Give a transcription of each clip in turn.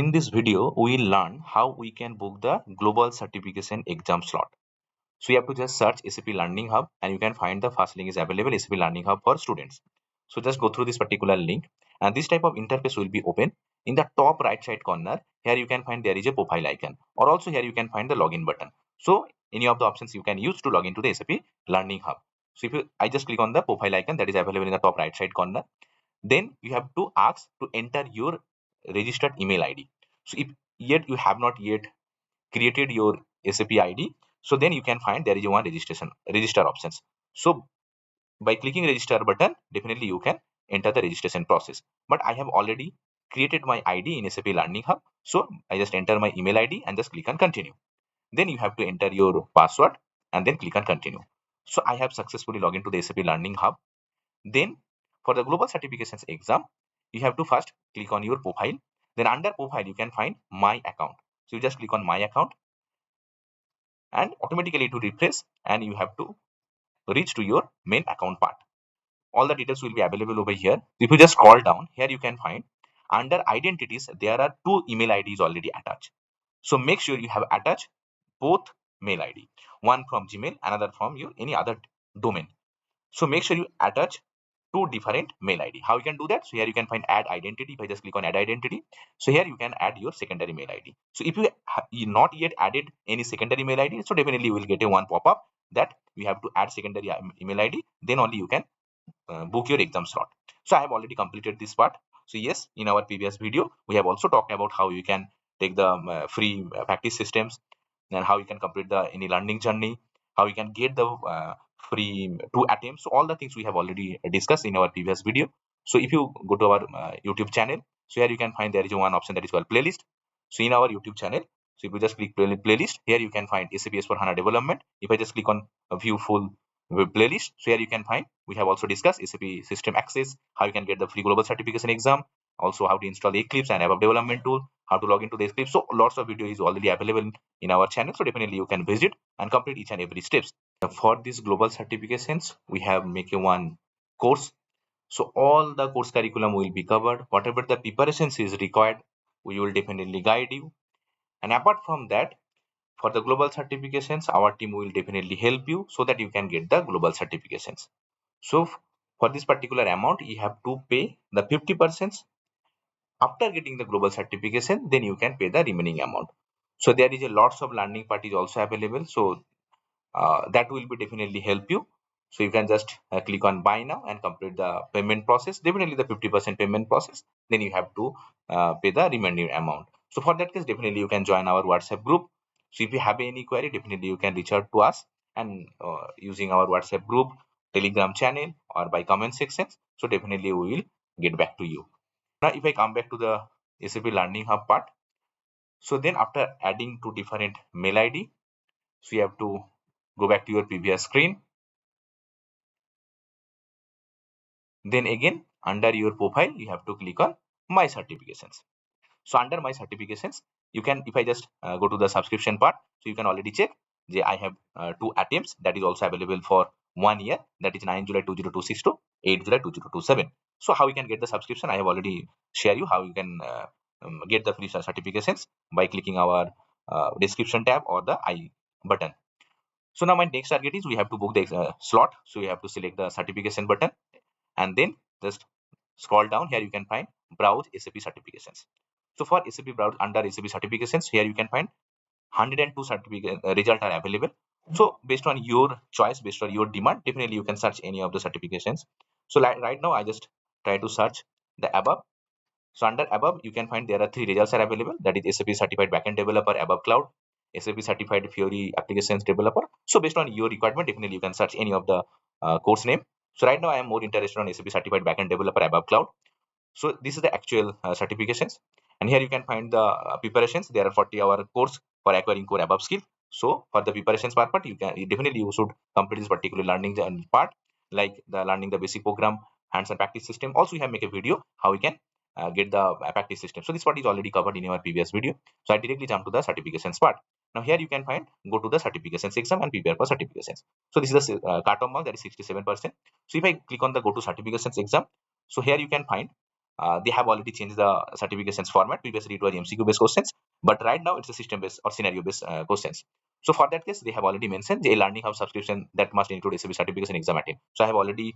In this video, we will learn how we can book the global certification exam slot. So you have to just search SAP Learning Hub and you can find the first link is available, SAP Learning Hub for students. So just go through this particular link and this type of interface will be open. In the top right side corner, here you can find there is a profile icon, or also here you can find the login button. So any of the options you can use to log into the SAP Learning Hub. So I just click on the profile icon that is available in the top right side corner. Then you have to ask to enter your registered email ID. So if yet you have not yet created your SAP ID, so then you can find there is one register options. So by clicking register button, definitely you can enter the registration process. But I have already created my ID in SAP Learning Hub. So I just enter my email ID and just click on continue. Then you have to enter your password and then click on continue. So I have successfully logged into the SAP Learning Hub. Then for the global certifications exam, you have to first click on your profile. Then under profile, you can find my account. So you just click on my account and automatically to refresh and you have to reach to your main account part. All the details will be available over here. If you just scroll down, here you can find under identities, there are two email IDs already attached. So make sure you have attached both mail ID, one from Gmail, another from your any other domain. So make sure you attach two different mail ID. How you can do that? So here you can find add identity. If I just click on add identity, so here you can add your secondary mail ID. So if you not yet added any secondary mail ID, so definitely you will get a one pop-up that you have to add secondary email ID. Then only you can book your exam slot. So I have already completed this part. So yes, in our previous video, we have also talked about how you can take the free practice systems and how you can complete the any learning journey, how you can get the free 2 attempts. So all the things we have already discussed in our previous video. So if you go to our YouTube channel, so here you can find there is one option that is called playlist. So in our YouTube channel, so if you just click playlist, here you can find SAP S/4HANA development. If I just click on view full playlist, so here you can find we have also discussed SAP system access, how you can get the free global certification exam, also how to install Eclipse and ABAP development tool, how to log into the Eclipse. So lots of video is already available in our channel. So definitely you can visit and complete each and every steps. For these global certifications, we have make a one course. So all the course curriculum will be covered. Whatever the preparations is required, we will definitely guide you. And apart from that, for the global certifications, our team will definitely help you so that you can get the global certifications. So for this particular amount, you have to pay the 50%. After getting the global certification, then you can pay the remaining amount. So there is a lots of learning parties also available. So that will be definitely help you. So you can just click on buy now and complete the payment process. Definitely the 50% payment process. Then you have to pay the remaining amount. So for that case, definitely you can join our WhatsApp group. So if you have any query, definitely you can reach out to us and using our WhatsApp group, Telegram channel, or by comment sections. So definitely we will get back to you. Now, if I come back to the SAP Learning Hub part, so then after adding two different mail ID, so you have to go back to your previous screen. Then again, under your profile, you have to click on My Certifications. So under My Certifications, you can, if I just go to the subscription part, so you can already check that I have 2 attempts that is also available for 1 year, that is 9 July 2026 to 8 July 2027. So how you can get the subscription, I have already shared you how you can get the free certifications by clicking our description tab or the I button. So now my next target is we have to book the slot. So you have to select the certification button and then just scroll down. Here you can find browse SAP certifications. So for SAP browse under SAP certifications, here you can find 102 certificate results are available. So based on your choice, based on your demand, definitely you can search any of the certifications. So like right now, I just try to search the above. So under above, you can find there are 3 results are available. That is SAP Certified Backend Developer ABAP Cloud, SAP Certified Fiori Applications Developer. So based on your requirement, definitely you can search any of the course name. So right now I am more interested on SAP Certified Backend Developer ABAP Cloud. So this is the actual certifications. And here you can find the preparations. There are 40-hour course for acquiring core ABAP skill. So for the preparations part, you can definitely you should complete this particular learning part, like the learning the basic program, hands-on practice system. Also, you have make a video how you can get the practice system. So this part is already covered in our previous video. So I directly jump to the certifications part. Now here you can find go to the certifications exam and prepare for certifications. So this is the cut-off mark that is 67%. So if I click on the go to certifications exam, so here you can find they have already changed the certifications format. Previously it was MCQ based questions, but right now it's a system based or scenario based questions. So for that case, they have already mentioned a learning hub subscription that must include SAP certification exam attempt. So I have already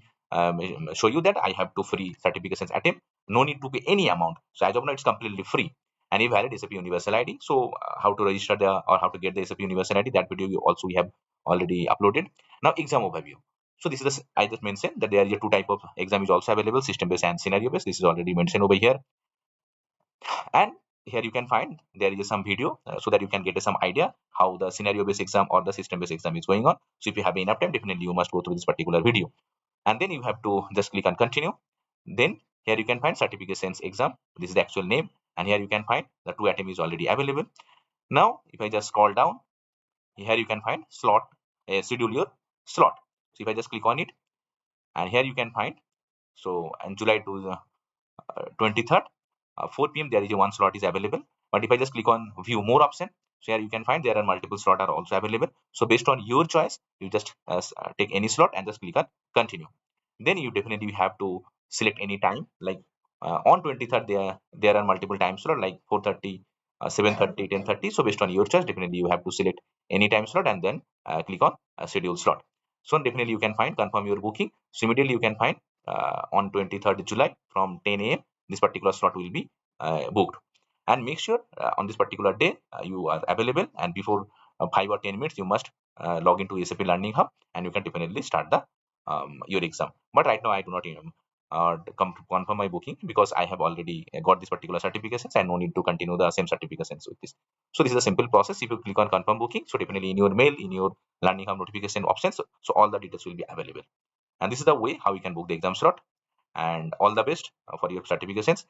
show you that I have two free certifications attempt. No need to pay any amount. So as of now, it's completely free and a valid SAP Universal ID. So how to register the or how to get the SAP Universal ID, that video also we have already uploaded. Now exam overview. So this is I just mentioned that there are two type of exam is also available, system based and scenario based. This is already mentioned over here. And here you can find there is some video so that you can get some idea how the scenario based exam or the system based exam is going on. So if you have enough time, definitely you must go through this particular video. And then you have to just click on continue. Then here you can find certifications exam. This is the actual name. And here you can find the two attempt is already available. Now, if I just scroll down, here you can find slot, schedule your slot. So if I just click on it, and here you can find, so in July to 23rd, 4 p.m. there is a one slot is available. But if I just click on view more option, so here you can find there are multiple slot are also available. So based on your choice, you just take any slot and just click on continue. Then you definitely have to select any time. Like on 23rd, there are multiple time slot like 4:30, 7:30, 10:30. So based on your choice, definitely you have to select any time slot and then click on schedule slot. So definitely you can find confirm your booking. So immediately you can find on 23rd July from 10 a.m. this particular slot will be booked. And make sure on this particular day you are available, and before 5 or 10 minutes you must log into SAP Learning Hub, and you can definitely start the your exam. But right now I do not come to confirm my booking because I have already got this particular certifications and no need to continue the same certifications with this. So this is a simple process. If you click on confirm booking, so definitely in your mail, in your Learning Hub notification options, so all the details will be available. And this is the way how you can book the exam slot. And all the best for your certifications.